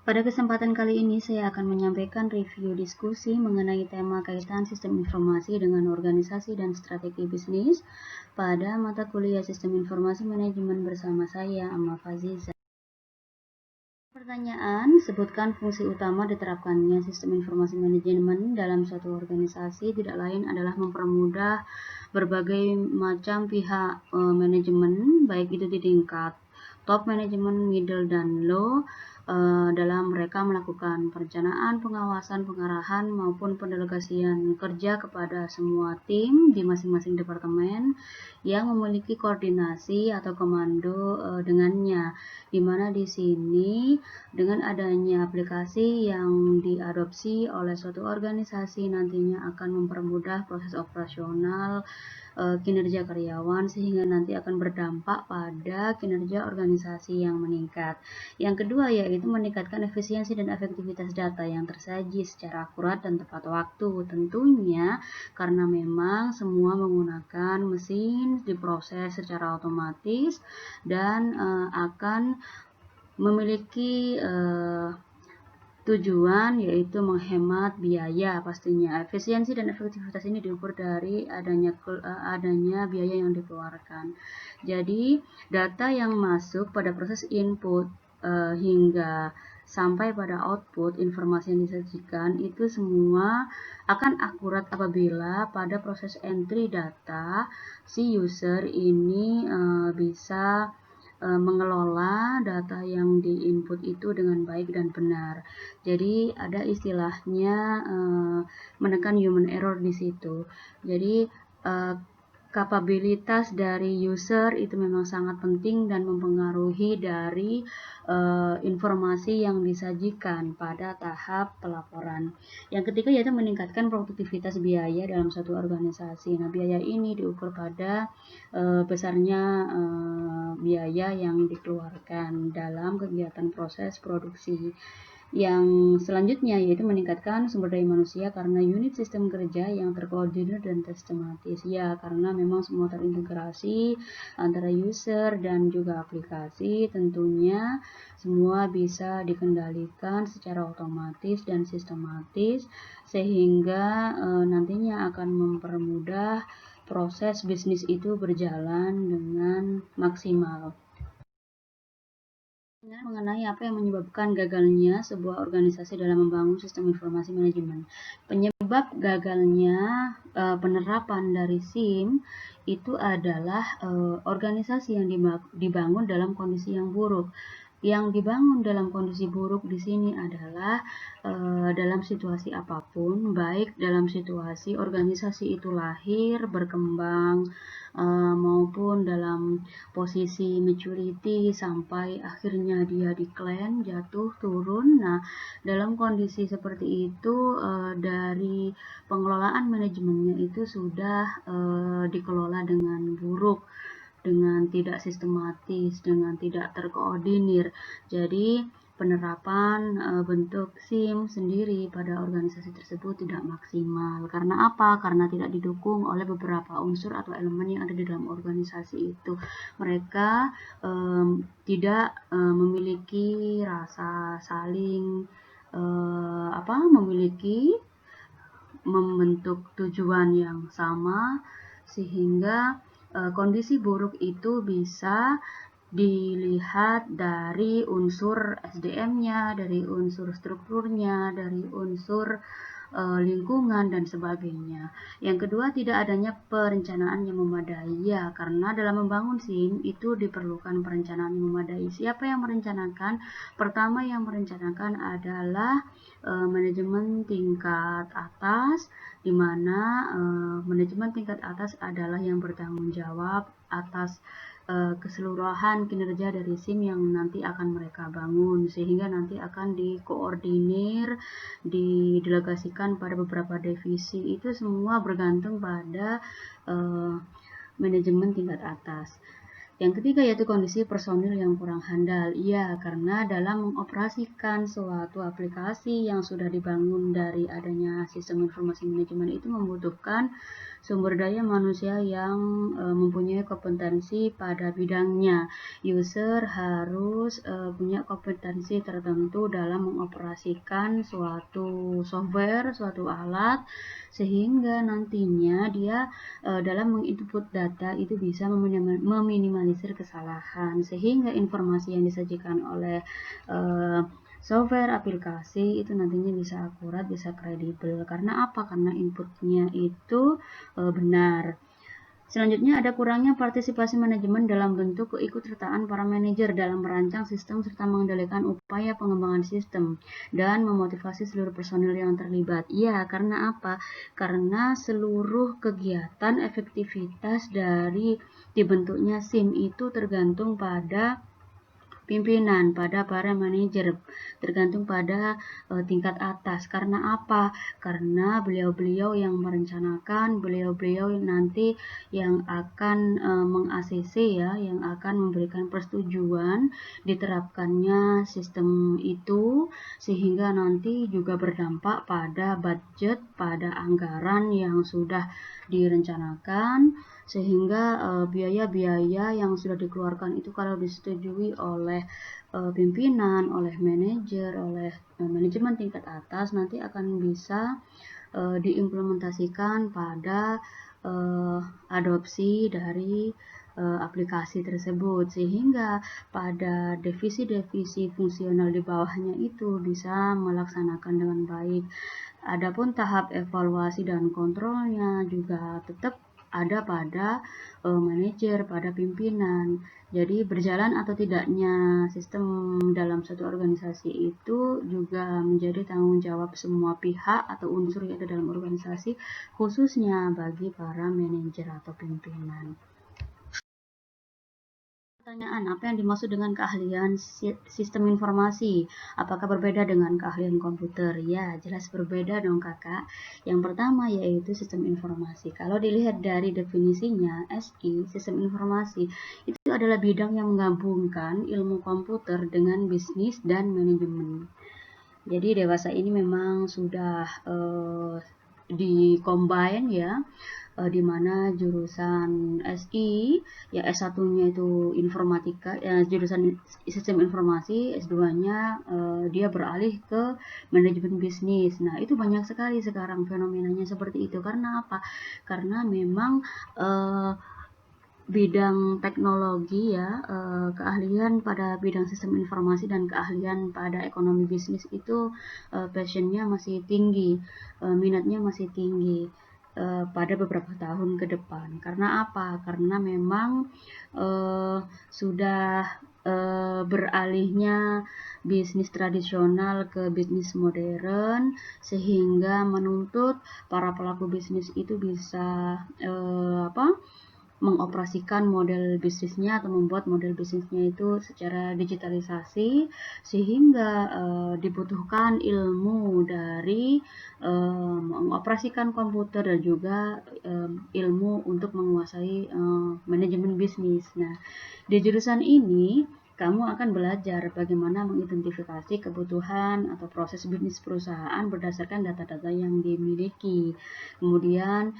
Pada kesempatan kali ini saya akan menyampaikan review diskusi mengenai tema kaitan sistem informasi dengan organisasi dan strategi bisnis pada mata kuliah Sistem Informasi Manajemen bersama saya, Amma Faziza. Pertanyaan, sebutkan fungsi utama diterapkannya sistem informasi manajemen dalam suatu organisasi tidak lain adalah mempermudah berbagai macam pihak manajemen, baik itu di tingkat top manajemen, middle, dan low, dalam mereka melakukan perencanaan, pengawasan, pengarahan, maupun pendelegasian kerja kepada semua tim di masing-masing departemen yang memiliki koordinasi atau komando dengannya, di mana di sini dengan adanya aplikasi yang diadopsi oleh suatu organisasi nantinya akan mempermudah proses operasional kinerja karyawan sehingga nanti akan berdampak pada kinerja organisasi yang meningkat. Yang kedua yaitu meningkatkan efisiensi dan efektivitas data yang tersaji secara akurat dan tepat waktu. Tentunya karena memang semua menggunakan mesin diproses secara otomatis dan akan memiliki tujuan yaitu menghemat biaya pastinya. Efisiensi dan efektivitas ini diukur dari adanya biaya yang dikeluarkan. Jadi data yang masuk pada proses input hingga sampai pada output informasi yang disajikan itu semua akan akurat apabila pada proses entry data si user ini bisa mengelola data yang diinput itu dengan baik dan benar. Jadi ada istilahnya menekan human error di situ. Jadi kapabilitas dari user itu memang sangat penting dan mempengaruhi dari informasi yang disajikan pada tahap pelaporan. Yang ketiga yaitu meningkatkan produktivitas biaya dalam suatu organisasi. Nah, biaya ini diukur pada besarnya biaya yang dikeluarkan dalam kegiatan proses produksi. Yang selanjutnya yaitu meningkatkan sumber daya manusia karena unit sistem kerja yang terkoordinir dan sistematis. Ya, karena memang semua terintegrasi antara user dan juga aplikasi, tentunya semua bisa dikendalikan secara otomatis dan sistematis sehingga nantinya akan mempermudah proses bisnis itu berjalan dengan maksimal. Mengenai apa yang menyebabkan gagalnya sebuah organisasi dalam membangun sistem informasi manajemen. Penyebab gagalnya penerapan dari SIM itu adalah organisasi yang dibangun dalam kondisi yang buruk. Yang dibangun dalam kondisi buruk di sini adalah dalam situasi apapun, baik dalam situasi organisasi itu lahir, berkembang, maupun dalam posisi maturity sampai akhirnya dia decline, jatuh, turun. Nah, dalam kondisi seperti itu dari pengelolaan manajemennya itu sudah dikelola dengan buruk, dengan tidak sistematis, dengan tidak terkoordinir. Jadi penerapan bentuk SIM sendiri pada organisasi tersebut tidak maksimal. Karena apa? Karena tidak didukung oleh beberapa unsur atau elemen yang ada di dalam organisasi itu. Mereka tidak memiliki rasa saling memiliki membentuk tujuan yang sama sehingga kondisi buruk itu bisa dilihat dari unsur SDM-nya, dari unsur strukturnya, dari unsur lingkungan dan sebagainya. Yang kedua, tidak adanya perencanaan yang memadai. Ya, karena dalam membangun SIM itu diperlukan perencanaan yang memadai. Siapa yang merencanakan? Pertama yang merencanakan adalah manajemen tingkat atas, di mana manajemen tingkat atas adalah yang bertanggung jawab atas keseluruhan kinerja dari SIM yang nanti akan mereka bangun, sehingga nanti akan dikoordinir, didelegasikan pada beberapa divisi. Itu semua bergantung pada manajemen tingkat atas. Yang ketiga yaitu kondisi personil yang kurang handal. Iya, karena dalam mengoperasikan suatu aplikasi yang sudah dibangun dari adanya sistem informasi manajemen itu membutuhkan sumber daya manusia yang mempunyai kompetensi pada bidangnya. User harus punya kompetensi tertentu dalam mengoperasikan suatu software, suatu alat, sehingga nantinya dia dalam menginput data itu bisa meminimalisir kesalahan, sehingga informasi yang disajikan oleh software aplikasi itu nantinya bisa akurat, bisa kredibel. Karena apa? Karena inputnya itu benar. Selanjutnya ada kurangnya partisipasi manajemen dalam bentuk keikutsertaan para manajer dalam merancang sistem serta mengendalikan upaya pengembangan sistem dan memotivasi seluruh personil yang terlibat. Ya, karena apa? Karena seluruh kegiatan efektivitas dari dibentuknya SIM itu tergantung pada pimpinan, pada para manajer, tergantung pada tingkat atas. Karena apa? Karena beliau-beliau yang merencanakan, beliau-beliau nanti yang akan meng-ACC ya, yang akan memberikan persetujuan diterapkannya sistem itu, sehingga nanti juga berdampak pada budget, pada anggaran yang sudah direncanakan, sehingga biaya-biaya yang sudah dikeluarkan itu kalau disetujui oleh pimpinan, oleh manajer, oleh manajemen tingkat atas nanti akan bisa diimplementasikan pada adopsi dari aplikasi tersebut, sehingga pada divisi-divisi fungsional di bawahnya itu bisa melaksanakan dengan baik. Adapun tahap evaluasi dan kontrolnya juga tetap ada pada manajer, pada pimpinan. Jadi berjalan atau tidaknya sistem dalam suatu organisasi itu juga menjadi tanggung jawab semua pihak atau unsur yang ada dalam organisasi, khususnya bagi para manajer atau pimpinan. Pertanyaan, apa yang dimaksud dengan keahlian sistem informasi? Apakah berbeda dengan keahlian komputer? Ya, jelas berbeda dong kakak. Yang pertama yaitu sistem informasi. Kalau dilihat dari definisinya, SI, sistem informasi, itu adalah bidang yang menggabungkan ilmu komputer dengan bisnis dan manajemen. Jadi dewasa ini memang sudah di-combine ya, di mana jurusan SI ya S1-nya itu informatika, jurusan sistem informasi, S2-nya dia beralih ke manajemen bisnis. Nah, itu banyak sekali sekarang fenomenanya seperti itu. Karena apa? Karena memang bidang teknologi ya, keahlian pada bidang sistem informasi dan keahlian pada ekonomi bisnis itu passionnya masih tinggi, minatnya masih tinggi pada beberapa tahun ke depan. Karena apa? Karena memang sudah beralihnya bisnis tradisional ke bisnis modern, sehingga menuntut para pelaku bisnis itu bisa mengoperasikan model bisnisnya atau membuat model bisnisnya itu secara digitalisasi, sehingga dibutuhkan ilmu dari mengoperasikan komputer dan juga ilmu untuk menguasai manajemen bisnis. Nah, di jurusan ini kamu akan belajar bagaimana mengidentifikasi kebutuhan atau proses bisnis perusahaan berdasarkan data-data yang dimiliki. Kemudian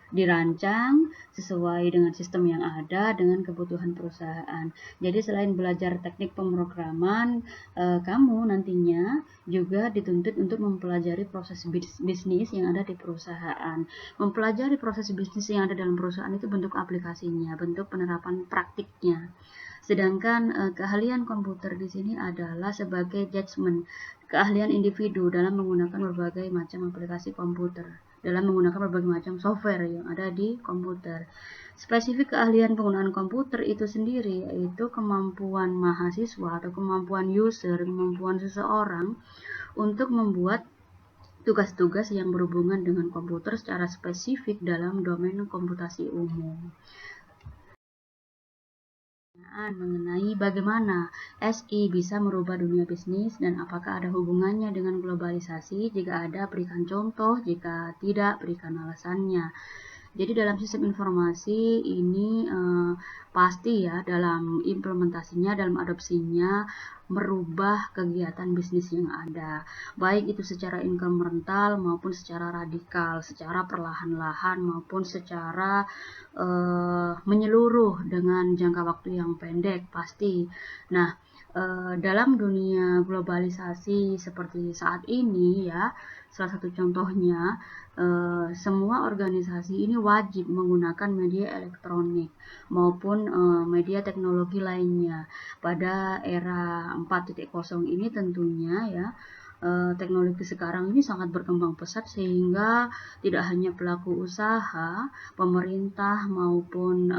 dirancang sesuai dengan sistem yang ada dengan kebutuhan perusahaan. Jadi selain belajar teknik pemrograman, kamu nantinya juga dituntut untuk mempelajari proses bisnis yang ada di perusahaan. Mempelajari proses bisnis yang ada dalam perusahaan itu bentuk aplikasinya, bentuk penerapan praktiknya. Sedangkan keahlian komputer di sini adalah sebagai judgement, keahlian individu dalam menggunakan berbagai macam aplikasi komputer, dalam menggunakan berbagai macam software yang ada di komputer. Spesifik keahlian penggunaan komputer itu sendiri yaitu kemampuan mahasiswa atau kemampuan user, kemampuan seseorang untuk membuat tugas-tugas yang berhubungan dengan komputer secara spesifik dalam domain komputasi umum. Mengenai bagaimana SI bisa merubah dunia bisnis dan apakah ada hubungannya dengan globalisasi. Jika ada, berikan contoh, jika tidak, berikan alasannya. Jadi dalam sistem informasi ini pasti ya dalam implementasinya, dalam adopsinya merubah kegiatan bisnis yang ada, baik itu secara inkremental maupun secara radikal, secara perlahan-lahan maupun secara menyeluruh dengan jangka waktu yang pendek pasti. Nah, dalam dunia globalisasi seperti saat ini ya, salah satu contohnya semua organisasi ini wajib menggunakan media elektronik maupun media teknologi lainnya. Pada era 4.0 ini tentunya ya, teknologi sekarang ini sangat berkembang pesat sehingga tidak hanya pelaku usaha, pemerintah maupun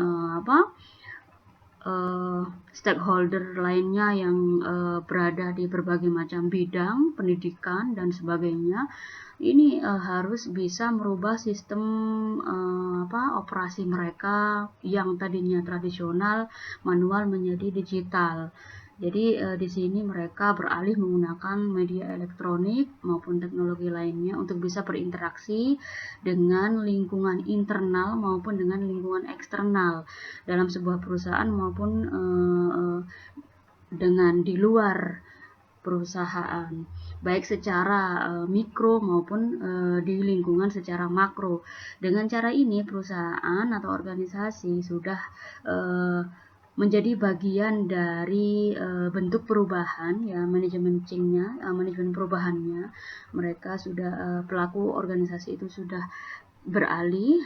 stakeholder lainnya yang berada di berbagai macam bidang pendidikan dan sebagainya ini harus bisa merubah sistem operasi mereka yang tadinya tradisional manual menjadi digital. Jadi di sini mereka beralih menggunakan media elektronik maupun teknologi lainnya untuk bisa berinteraksi dengan lingkungan internal maupun dengan lingkungan eksternal dalam sebuah perusahaan maupun dengan di luar perusahaan, baik secara mikro maupun di lingkungan secara makro. Dengan cara ini perusahaan atau organisasi sudah menjadi bagian dari bentuk perubahan ya, manajemen change-nya, manajemen perubahannya. Mereka sudah pelaku organisasi itu sudah beralih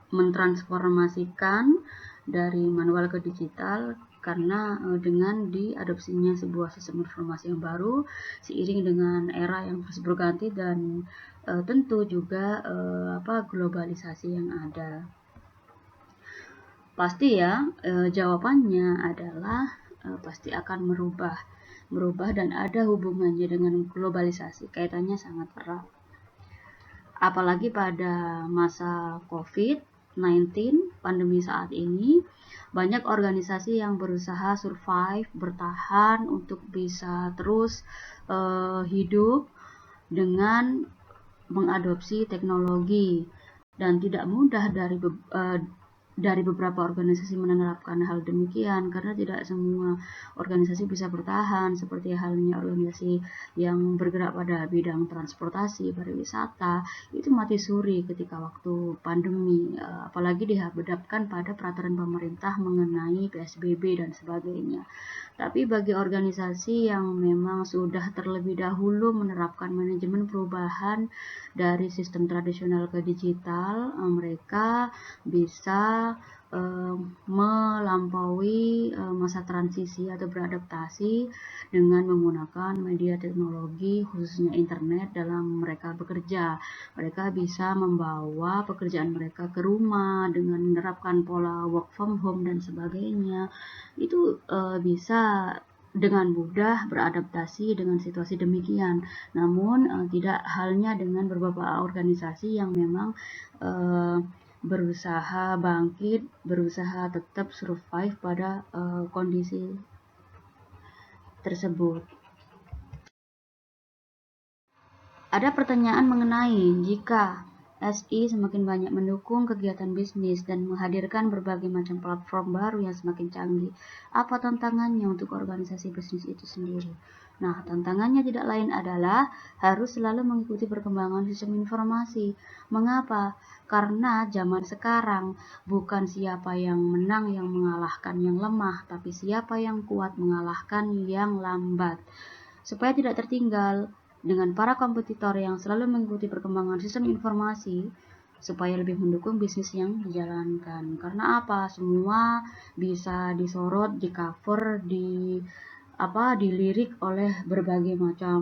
mentransformasikan dari manual ke digital karena dengan diadopsinya sebuah sistem informasi yang baru seiring dengan era yang terus berganti dan tentu juga globalisasi yang ada. Pasti ya, jawabannya adalah pasti akan merubah dan ada hubungannya dengan globalisasi, kaitannya sangat erat. Apalagi pada masa COVID-19, pandemi saat ini, banyak organisasi yang berusaha survive, bertahan untuk bisa terus hidup dengan mengadopsi teknologi, dan tidak mudah dari beberapa organisasi menerapkan hal demikian karena tidak semua organisasi bisa bertahan, seperti halnya organisasi yang bergerak pada bidang transportasi, pariwisata itu mati suri ketika waktu pandemi, apalagi dihadapkan pada peraturan pemerintah mengenai PSBB dan sebagainya. Tapi bagi organisasi yang memang sudah terlebih dahulu menerapkan manajemen perubahan dari sistem tradisional ke digital, mereka bisa melampaui masa transisi atau beradaptasi dengan menggunakan media teknologi khususnya internet dalam mereka bekerja. Mereka bisa membawa pekerjaan mereka ke rumah dengan menerapkan pola work from home dan sebagainya. Itu bisa dengan mudah beradaptasi dengan situasi demikian. Namun tidak halnya dengan beberapa organisasi yang memang berusaha bangkit, berusaha tetap survive pada kondisi tersebut. Ada pertanyaan mengenai jika SI semakin banyak mendukung kegiatan bisnis dan menghadirkan berbagai macam platform baru yang semakin canggih, apa tantangannya untuk organisasi bisnis itu sendiri? Nah, tantangannya tidak lain adalah harus selalu mengikuti perkembangan sistem informasi. Mengapa? Karena zaman sekarang bukan siapa yang menang yang mengalahkan yang lemah, tapi siapa yang kuat mengalahkan yang lambat. Supaya tidak tertinggal dengan para kompetitor yang selalu mengikuti perkembangan sistem informasi, supaya lebih mendukung bisnis yang dijalankan. Karena apa? Semua bisa disorot, di cover, dilirik oleh berbagai macam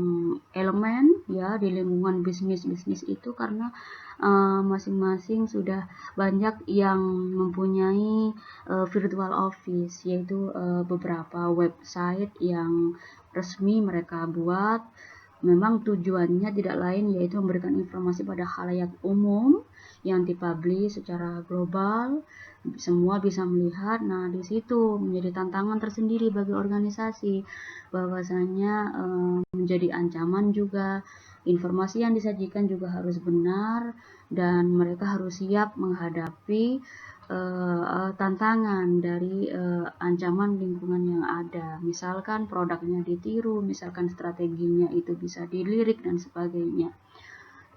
elemen ya di lingkungan bisnis itu, karena masing-masing sudah banyak yang mempunyai virtual office, yaitu beberapa website yang resmi mereka buat memang tujuannya tidak lain yaitu memberikan informasi pada khalayak umum yang dipublish secara global, semua bisa melihat. Nah, di situ menjadi tantangan tersendiri bagi organisasi, bahwasanya menjadi ancaman juga. Informasi yang disajikan juga harus benar dan mereka harus siap menghadapi tantangan dari ancaman lingkungan yang ada. Misalkan produknya ditiru, misalkan strateginya itu bisa dilirik dan sebagainya.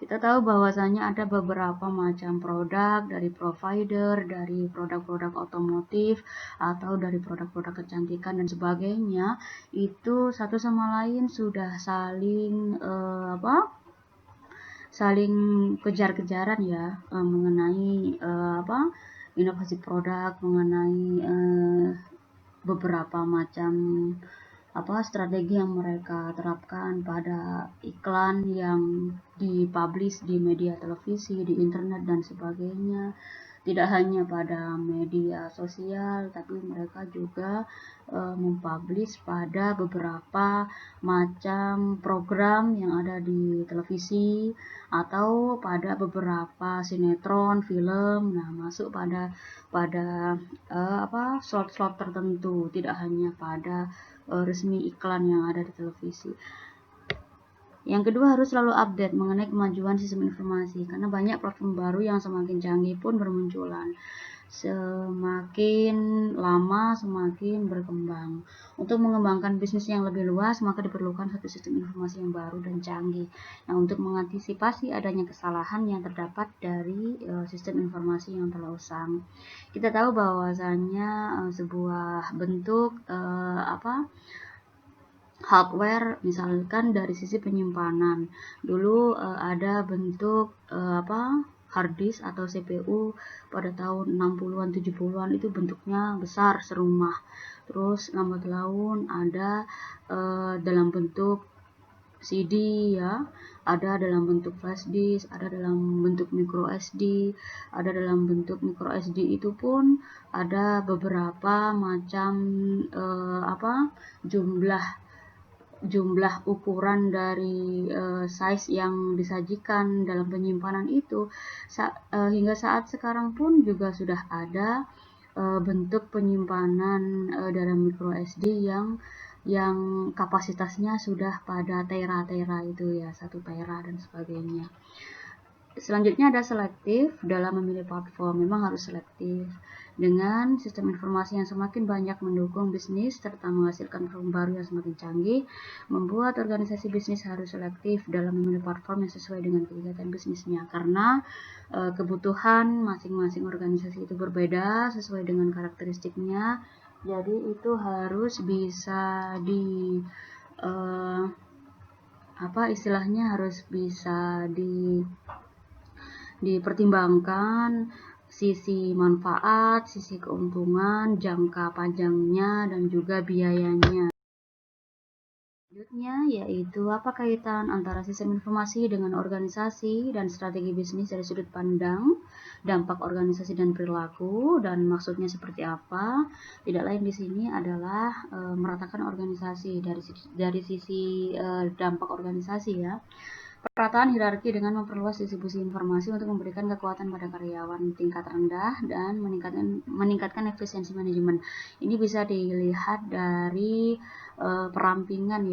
Kita tahu bahwasanya ada beberapa macam produk dari provider, dari produk-produk otomotif, atau dari produk-produk kecantikan dan sebagainya. Itu satu sama lain sudah saling saling kejar-kejaran ya, mengenai inovasi produk, mengenai beberapa macam strategi yang mereka terapkan pada iklan yang dipublish di media televisi, di internet dan sebagainya. Tidak hanya pada media sosial, tapi mereka juga mempublish pada beberapa macam program yang ada di televisi atau pada beberapa sinetron, film. Nah, masuk pada slot-slot tertentu, tidak hanya pada resmi iklan yang ada di televisi. Yang kedua, harus selalu update mengenai kemajuan sistem informasi, karena banyak platform baru yang semakin canggih pun bermunculan. Semakin lama semakin berkembang. Untuk mengembangkan bisnis yang lebih luas, maka diperlukan satu sistem informasi yang baru dan canggih. Nah, untuk mengantisipasi adanya kesalahan yang terdapat dari sistem informasi yang telah usang. Kita tahu bahwasanya sebuah bentuk hardware, misalkan dari sisi penyimpanan. Dulu ada bentuk hard disk atau CPU pada tahun 60-an 70-an itu bentuknya besar serumah. Terus lambat laun ada dalam bentuk CD ya, ada dalam bentuk flash disk, ada dalam bentuk micro SD, ada dalam bentuk micro SD itu pun ada beberapa macam jumlah ukuran dari size yang disajikan dalam penyimpanan itu. Hingga saat sekarang pun juga sudah ada bentuk penyimpanan dalam micro SD yang kapasitasnya sudah pada tera-tera itu ya, 1 tera dan sebagainya. Selanjutnya ada selektif dalam memilih platform. Memang harus selektif. Dengan sistem informasi yang semakin banyak mendukung bisnis serta menghasilkan platform baru yang semakin canggih, membuat organisasi bisnis harus selektif dalam memilih platform yang sesuai dengan kegiatan bisnisnya. Karena kebutuhan masing-masing organisasi itu berbeda sesuai dengan karakteristiknya. Jadi itu harus bisa harus bisa dipertimbangkan sisi manfaat, sisi keuntungan, jangka panjangnya, dan juga biayanya. Selanjutnya yaitu apa kaitan antara sistem informasi dengan organisasi dan strategi bisnis dari sudut pandang, dampak organisasi dan perilaku, dan maksudnya seperti apa. Tidak lain di sini adalah meratakan organisasi dari sisi dampak organisasi ya. Perataan hierarki dengan memperluas distribusi informasi untuk memberikan kekuatan pada karyawan tingkat rendah dan meningkatkan efisiensi manajemen. Ini bisa dilihat dari perampingan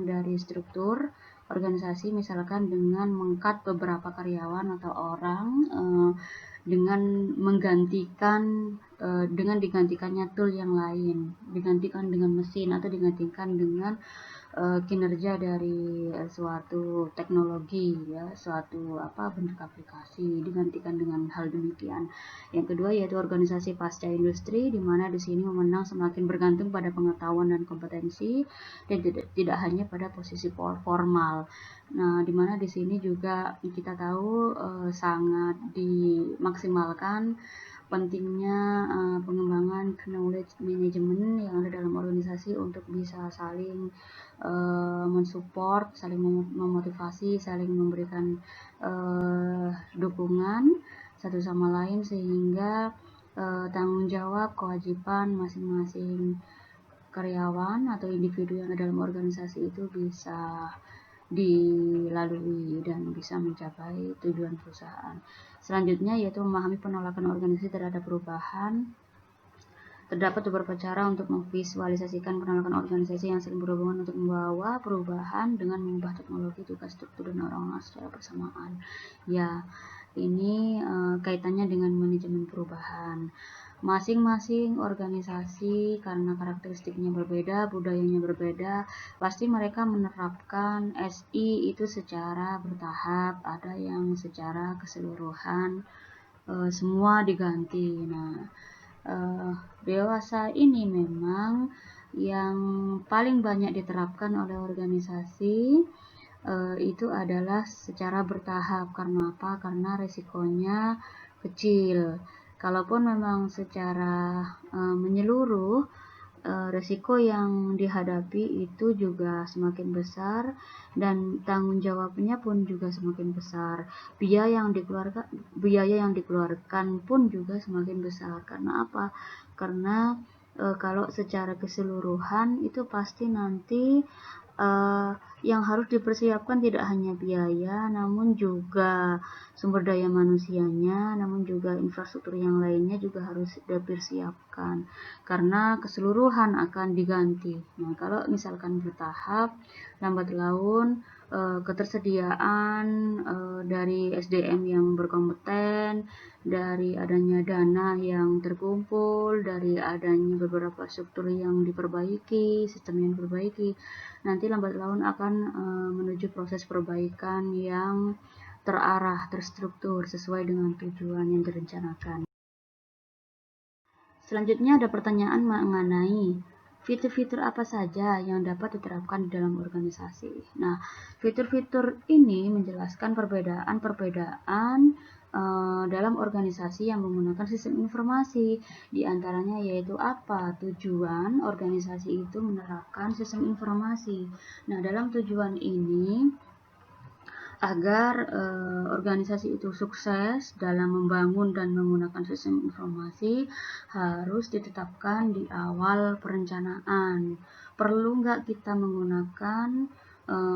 dari struktur organisasi, misalkan dengan mengkat beberapa karyawan atau orang dengan digantikannya tool yang lain, digantikan dengan mesin atau digantikan dengan kinerja dari suatu teknologi ya, suatu bentuk aplikasi, digantikan dengan hal demikian. Yang kedua yaitu organisasi pasca industri, di mana di sini memenang semakin bergantung pada pengetahuan dan kompetensi dan tidak hanya pada posisi formal. Nah, di mana di sini juga kita tahu sangat dimaksimalkan pentingnya pengembangan knowledge management yang ada dalam organisasi untuk bisa saling mensupport, saling memotivasi, saling memberikan dukungan satu sama lain, sehingga tanggung jawab, kewajiban masing-masing karyawan atau individu yang ada dalam organisasi itu bisa dilalui dan bisa mencapai tujuan perusahaan. Selanjutnya yaitu memahami penolakan organisasi terhadap perubahan. Terdapat beberapa cara untuk memvisualisasikan penolakan organisasi yang saling berhubungan untuk membawa perubahan dengan mengubah teknologi, tugas, struktur, dan orang-orang secara bersamaan. Ya, ini kaitannya dengan manajemen perubahan. Masing-masing organisasi karena karakteristiknya berbeda, budayanya berbeda, pasti mereka menerapkan SI itu secara bertahap, ada yang secara keseluruhan, semua diganti. Nah, dewasa ini memang yang paling banyak diterapkan oleh organisasi itu adalah secara bertahap. Karena apa? Karena resikonya kecil. Kalaupun memang secara menyeluruh, resiko yang dihadapi itu juga semakin besar dan tanggung jawabnya pun juga semakin besar. Biaya yang dikeluarkan pun juga semakin besar. Karena apa? Karena kalau secara keseluruhan itu pasti nanti yang harus dipersiapkan tidak hanya biaya, namun juga sumber daya manusianya, namun juga infrastruktur yang lainnya juga harus dipersiapkan karena keseluruhan akan diganti. Nah, kalau misalkan bertahap, lambat laun ketersediaan dari SDM yang berkompeten, dari adanya dana yang terkumpul, dari adanya beberapa struktur yang diperbaiki, sistem yang diperbaiki, nanti lambat laun akan menuju proses perbaikan yang terarah, terstruktur, sesuai dengan tujuan yang direncanakan. Selanjutnya ada pertanyaan mengenai fitur-fitur apa saja yang dapat diterapkan di dalam organisasi. Nah, fitur-fitur ini menjelaskan perbedaan-perbedaan dalam organisasi yang menggunakan sistem informasi. Di antaranya yaitu apa? Tujuan organisasi itu menerapkan sistem informasi. Nah, dalam tujuan ini agar organisasi itu sukses dalam membangun dan menggunakan sistem informasi harus ditetapkan di awal perencanaan. Perlu nggak kita menggunakan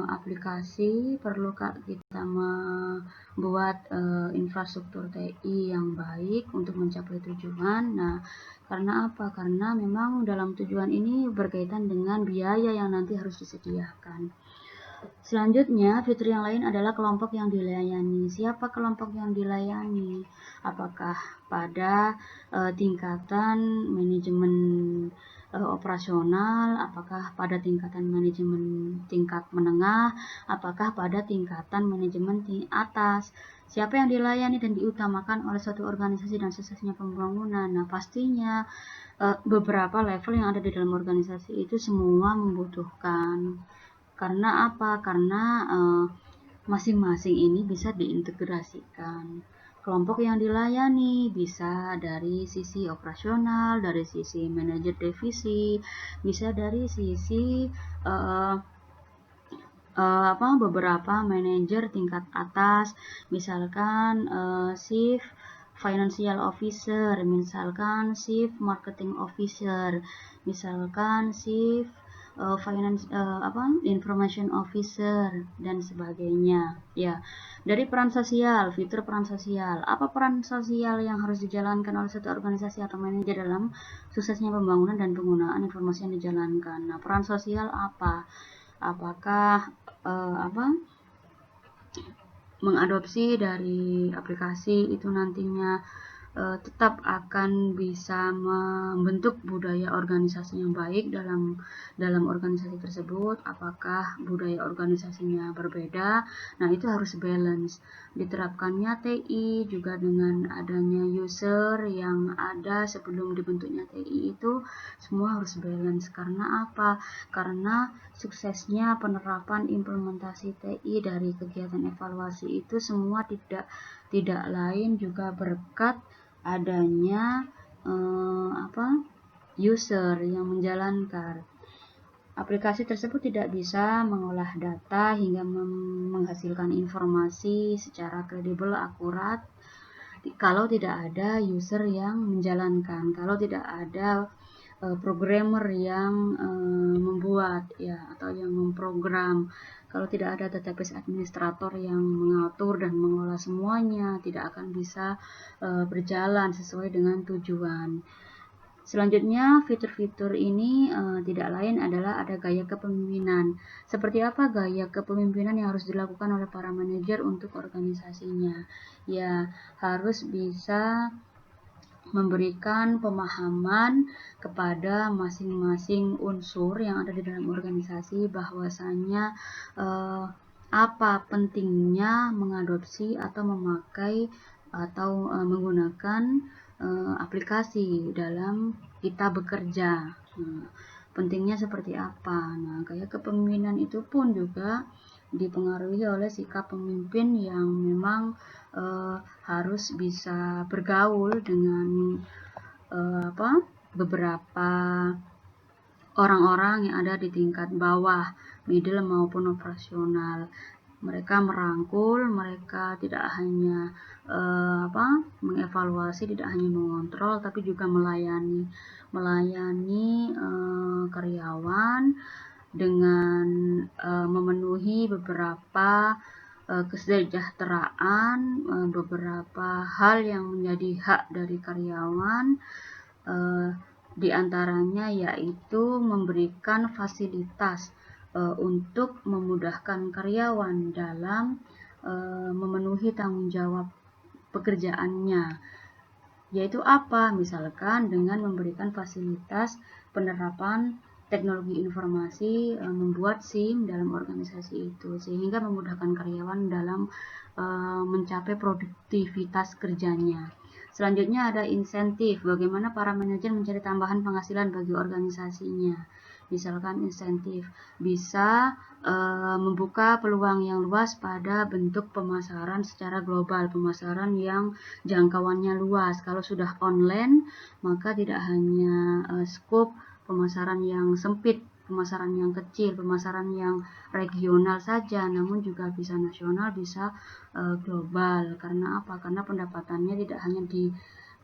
aplikasi, perlu nggak kita membuat infrastruktur TI yang baik untuk mencapai tujuan. Nah, karena apa? Karena memang dalam tujuan ini berkaitan dengan biaya yang nanti harus disediakan. Selanjutnya, fitur yang lain adalah kelompok yang dilayani. Siapa kelompok yang dilayani? Apakah pada tingkatan manajemen operasional, apakah pada tingkatan manajemen tingkat menengah, apakah pada tingkatan manajemen atas? Siapa yang dilayani dan diutamakan oleh suatu organisasi dan suksesnya pembangunan? Nah, pastinya beberapa level yang ada di dalam organisasi itu semua membutuhkan. Karena apa? Karena masing-masing ini bisa diintegrasikan. Kelompok yang dilayani bisa dari sisi operasional, dari sisi manajer divisi, bisa dari sisi beberapa manajer tingkat atas, misalkan chief financial officer, misalkan chief marketing officer, misalkan chief information officer dan sebagainya. Ya, dari peran sosial, fitur peran sosial. Apa peran sosial yang harus dijalankan oleh satu organisasi atau manajer dalam suksesnya pembangunan dan penggunaan informasi yang dijalankan? Nah, peran sosial apa? Apakah mengadopsi dari aplikasi itu nantinya tetap akan bisa membentuk budaya organisasi yang baik dalam organisasi tersebut. Apakah budaya organisasinya berbeda? Nah, itu harus balance. Diterapkannya TI juga dengan adanya user yang ada sebelum dibentuknya TI itu semua harus balance. Karena apa? Karena suksesnya penerapan implementasi TI dari kegiatan evaluasi itu semua tidak lain juga berkat adanya user yang menjalankan. Aplikasi tersebut tidak bisa mengolah data hingga menghasilkan informasi secara kredibel, akurat kalau tidak ada user yang menjalankan, kalau tidak ada programmer yang membuat ya, atau yang memprogram. Kalau tidak ada database administrator yang mengatur dan mengelola semuanya, tidak akan bisa berjalan sesuai dengan tujuan. Selanjutnya, fitur-fitur ini tidak lain adalah ada gaya kepemimpinan. Seperti apa gaya kepemimpinan yang harus dilakukan oleh para manajer untuk organisasinya? Ya, harus bisa memberikan pemahaman kepada masing-masing unsur yang ada di dalam organisasi bahwasanya apa pentingnya mengadopsi atau memakai atau menggunakan aplikasi dalam kita bekerja. Pentingnya seperti apa? Nah, gaya kepemimpinan itu pun juga dipengaruhi oleh sikap pemimpin yang memang harus bisa bergaul dengan beberapa orang-orang yang ada di tingkat bawah, middle maupun operasional. Mereka merangkul, mereka tidak hanya mengevaluasi, tidak hanya mengontrol, tapi juga melayani karyawan dengan memenuhi beberapa kesejahteraan, beberapa hal yang menjadi hak dari karyawan, di antaranya yaitu memberikan fasilitas untuk memudahkan karyawan dalam memenuhi tanggung jawab pekerjaannya. Yaitu apa? Misalkan dengan memberikan fasilitas penerapan teknologi informasi, membuat SIM dalam organisasi itu, sehingga memudahkan karyawan dalam mencapai produktivitas kerjanya. Selanjutnya ada insentif, bagaimana para manajer mencari tambahan penghasilan bagi organisasinya. Misalkan insentif bisa membuka peluang yang luas pada bentuk pemasaran secara global, pemasaran yang jangkauannya luas. Kalau sudah online, maka tidak hanya skop pemasaran yang sempit, pemasaran yang kecil, pemasaran yang regional saja, namun juga bisa nasional, bisa global. Karena apa? Karena pendapatannya tidak hanya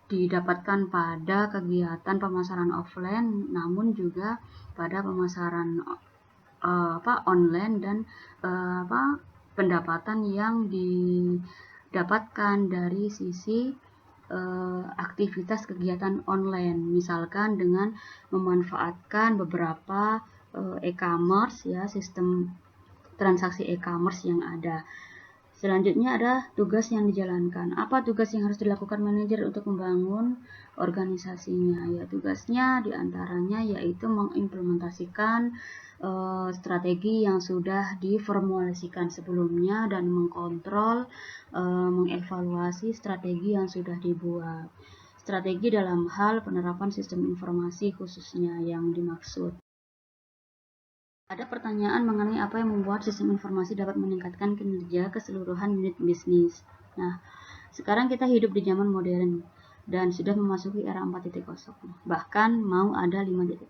didapatkan pada kegiatan pemasaran offline, namun juga pada pemasaran online dan pendapatan yang didapatkan dari sisi aktivitas kegiatan online, misalkan dengan memanfaatkan beberapa e-commerce ya, sistem transaksi e-commerce yang ada. Selanjutnya ada tugas yang dijalankan. Apa tugas yang harus dilakukan manajer untuk membangun organisasinya? Ya, tugasnya diantaranya yaitu mengimplementasikan strategi yang sudah diformulasikan sebelumnya dan mengontrol, mengevaluasi strategi yang sudah dibuat. Strategi dalam hal penerapan sistem informasi khususnya yang dimaksud. Ada pertanyaan mengenai apa yang membuat sistem informasi dapat meningkatkan kinerja keseluruhan unit bisnis. Nah, sekarang kita hidup di zaman modern dan sudah memasuki era 4.0, bahkan mau ada 5.0.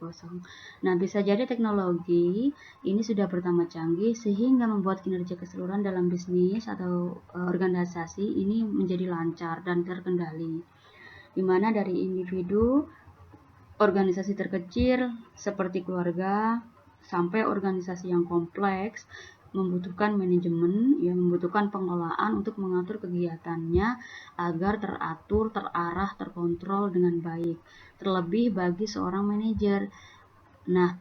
Nah, bisa jadi teknologi ini sudah bertambah canggih sehingga membuat kinerja keseluruhan dalam bisnis atau organisasi ini menjadi lancar dan terkendali, di mana dari individu, organisasi terkecil seperti keluarga, sampai organisasi yang kompleks membutuhkan manajemen, yang membutuhkan pengelolaan untuk mengatur kegiatannya agar teratur, terarah, terkontrol dengan baik. Terlebih bagi seorang manajer. Nah,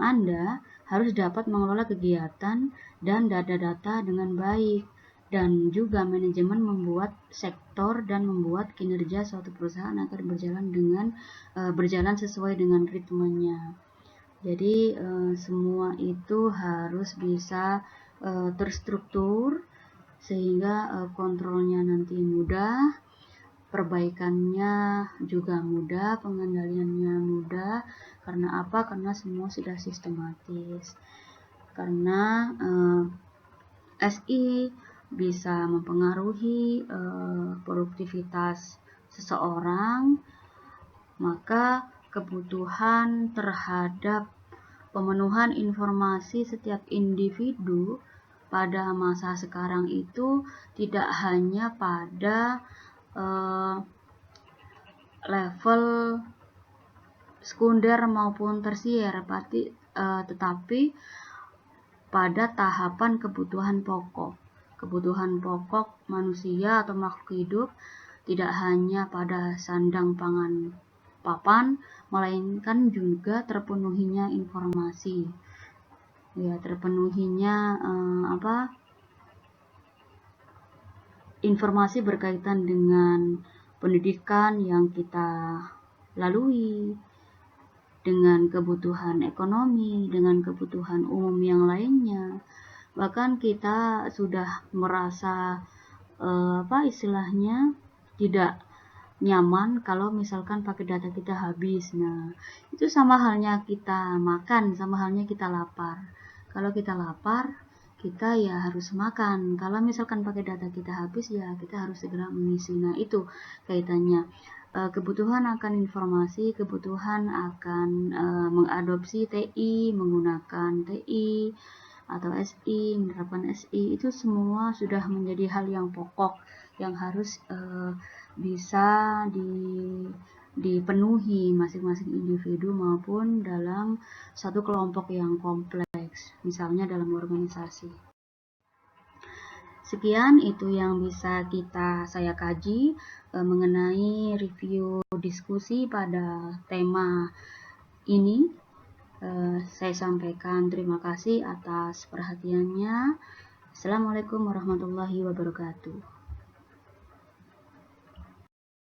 Anda harus dapat mengelola kegiatan dan data-data dengan baik, dan juga manajemen membuat sektor dan membuat kinerja suatu perusahaan agar berjalan sesuai dengan ritmenya. Jadi semua itu harus bisa terstruktur sehingga kontrolnya nanti mudah, perbaikannya juga mudah, pengendaliannya mudah. Karena apa? Karena semua sudah sistematis. Karena SI bisa mempengaruhi produktivitas seseorang, maka kebutuhan terhadap pemenuhan informasi setiap individu pada masa sekarang itu tidak hanya pada level sekunder maupun tersier, tetapi pada tahapan kebutuhan pokok. Kebutuhan pokok manusia atau makhluk hidup tidak hanya pada sandang pangan papan, melainkan juga terpenuhinya informasi. Ya, terpenuhinya informasi berkaitan dengan pendidikan yang kita lalui, dengan kebutuhan ekonomi, dengan kebutuhan umum yang lainnya. Bahkan kita sudah merasa istilahnya tidak nyaman kalau misalkan pakai data kita habis. Nah, itu sama halnya kita makan, sama halnya kita lapar. Kalau kita lapar, kita ya harus makan. Kalau misalkan pakai data kita habis, ya kita harus segera mengisi. Nah, itu kaitannya. Kebutuhan akan informasi, kebutuhan akan mengadopsi TI, menggunakan TI atau SI, menerapkan SI, itu semua sudah menjadi hal yang pokok yang harus bisa dipenuhi masing-masing individu maupun dalam satu kelompok yang kompleks, misalnya dalam organisasi. Sekian itu yang bisa saya kaji mengenai review diskusi pada tema ini. Saya sampaikan terima kasih atas perhatiannya. Assalamualaikum warahmatullahi wabarakatuh.